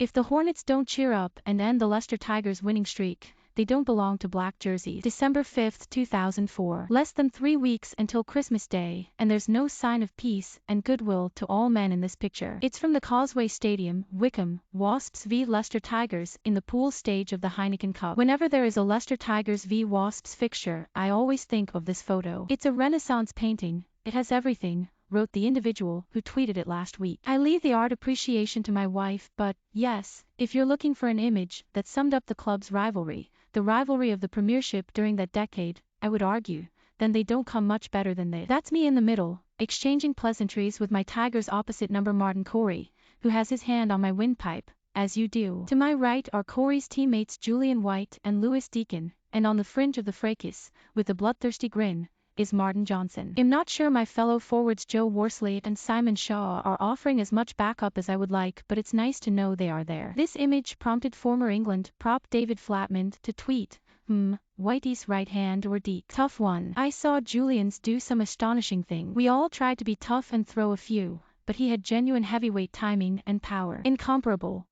If the Hornets don't cheer up and end the Leicester Tigers winning streak, they don't belong to black jerseys. December 5, 2004. Less than 3 weeks until Christmas Day, and there's no sign of peace and goodwill to all men in this picture. It's from the Causeway Stadium, Wickham, Wasps v Leicester Tigers, in the pool stage of the Heineken Cup. Whenever there is a Leicester Tigers v Wasps fixture, I always think of this photo. It's a Renaissance painting. It has everything, wrote the individual who tweeted it last week. I leave the art appreciation to my wife, but, yes, if you're looking for an image that summed up the club's rivalry, the rivalry of the Premiership during that decade, I would argue, then they don't come much better than this. That's me in the middle, exchanging pleasantries with my Tigers opposite number Martin Corey, who has his hand on my windpipe, as you do. To my right are Corey's teammates Julian White and Lewis Deacon, and on the fringe of the fracas, with a bloodthirsty grin, is Martin Johnson. I'm not sure my fellow forwards Joe Worsley and Simon Shaw are offering as much backup as I would like, but it's nice to know they are there. This image prompted former England prop David Flatman to tweet, Whitey's right hand or Deke. Tough one. I saw Julian's do some astonishing thing. We all tried to be tough and throw a few, but he had genuine heavyweight timing and power. Incomparable.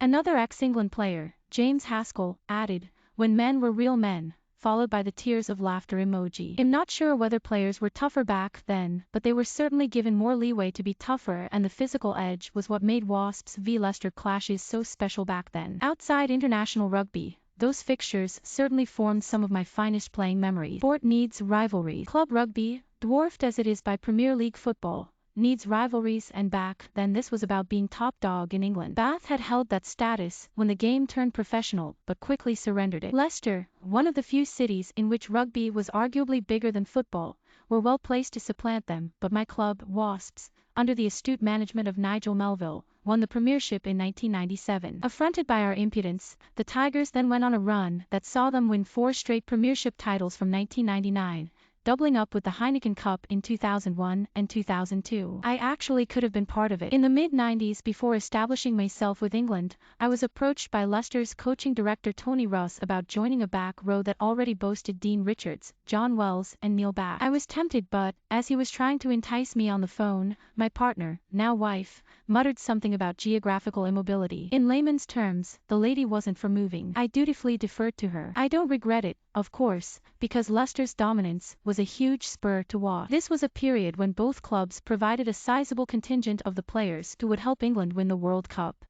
Another ex-England player, James Haskell, added, when men were real men, followed by the tears of laughter emoji. I'm not sure whether players were tougher back then, but they were certainly given more leeway to be tougher, and the physical edge was what made Wasps v Leicester clashes so special back then. Outside international rugby, those fixtures certainly formed some of my finest playing memories. Sport needs rivalry. Club rugby, dwarfed as it is by Premier League football, needs rivalries, and back then this was about being top dog in England. Bath had held that status when the game turned professional, but quickly surrendered it. Leicester, one of the few cities in which rugby was arguably bigger than football, were well placed to supplant them, but my club, Wasps, under the astute management of Nigel Melville, won the Premiership in 1997. Affronted by our impudence, the Tigers then went on a run that saw them win 4 straight Premiership titles from 1999. Doubling up with the Heineken Cup in 2001 and 2002. I actually could have been part of it. In the mid-90s, before establishing myself with England, I was approached by Leicester's coaching director Tony Russ about joining a back row that already boasted Dean Richards, John Wells, and Neil Back. I was tempted, but, as he was trying to entice me on the phone, my partner, now wife, muttered something about geographical immobility. In layman's terms, the lady wasn't for moving. I dutifully deferred to her. I don't regret it, of course, because Leicester's dominance was a huge spur to Wasps. This was a period when both clubs provided a sizable contingent of the players who would help England win the World Cup.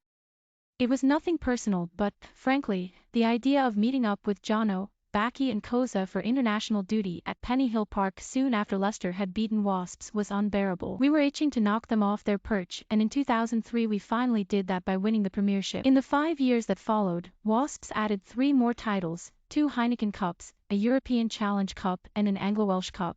It was nothing personal, but, frankly, the idea of meeting up with Jono, Backy and Koza for international duty at Pennyhill Park soon after Leicester had beaten Wasps was unbearable. We were itching to knock them off their perch, and in 2003 we finally did that by winning the Premiership. In the 5 years that followed, Wasps added 3 more titles, 2 Heineken Cups, a European Challenge Cup and an Anglo-Welsh Cup.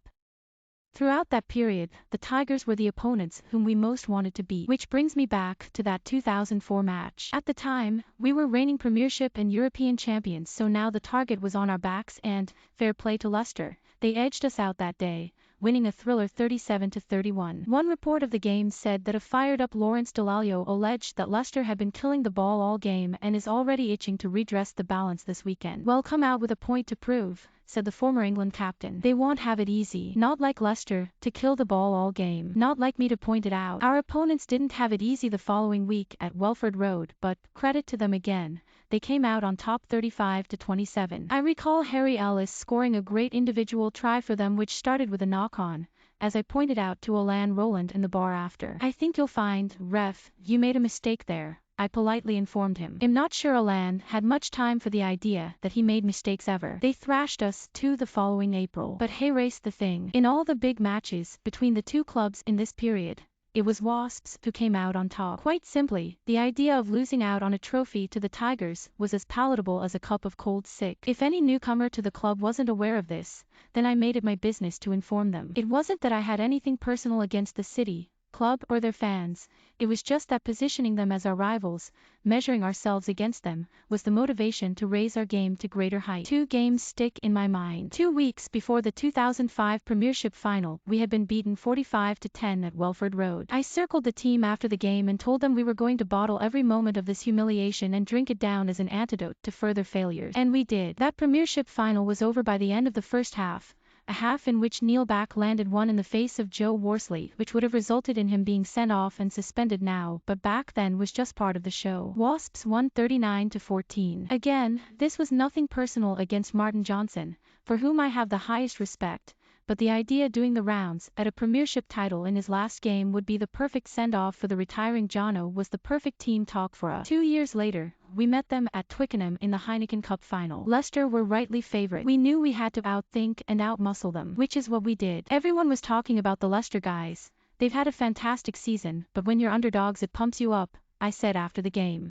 Throughout that period, the Tigers were the opponents whom we most wanted to beat. Which brings me back to that 2004 match. At the time, we were reigning Premiership and European champions, so now the target was on our backs and, fair play to Leicester, they edged us out that day, winning a thriller 37-31. One report of the game said that a fired-up Lawrence Dallaglio alleged that Leicester had been killing the ball all game and is already itching to redress the balance this weekend. Well, come out with a point to prove, said the former England captain. They won't have it easy. Not like Leicester, to kill the ball all game. Not like me to point it out. Our opponents didn't have it easy the following week at Welford Road, but, credit to them again, they came out on top 35-27. I recall Harry Ellis scoring a great individual try for them which started with a knock-on, as I pointed out to Alain Roland in the bar after. I think you'll find, ref, you made a mistake there, I politely informed him. I'm not sure Alain had much time for the idea that he made mistakes ever. They thrashed us too the following April. But hey, race the thing. In all the big matches between the two clubs in this period, it was Wasps who came out on top. Quite simply, the idea of losing out on a trophy to the Tigers was as palatable as a cup of cold sick. If any newcomer to the club wasn't aware of this, then I made it my business to inform them. It wasn't that I had anything personal against the city, club, or their fans. It was just that positioning them as our rivals, measuring ourselves against them, was the motivation to raise our game to greater heights. 2 games stick in my mind. 2 weeks before the 2005 Premiership final, we had been beaten 45-10 at Welford Road. I circled the team after the game and told them we were going to bottle every moment of this humiliation and drink it down as an antidote to further failures. And we did. That Premiership final was over by the end of the first half, a half in which Neil Back landed one in the face of Joe Worsley, which would have resulted in him being sent off and suspended now, but back then was just part of the show. Wasps won 39-14. Again, this was nothing personal against Martin Johnson, for whom I have the highest respect, but the idea doing the rounds at a Premiership title in his last game would be the perfect send-off for the retiring Jono was the perfect team talk for us. 2 years later, we met them at Twickenham in the Heineken Cup final. Leicester were rightly favourite. We knew we had to outthink and outmuscle them, which is what we did. Everyone was talking about the Leicester guys. They've had a fantastic season, but when you're underdogs it pumps you up, I said after the game.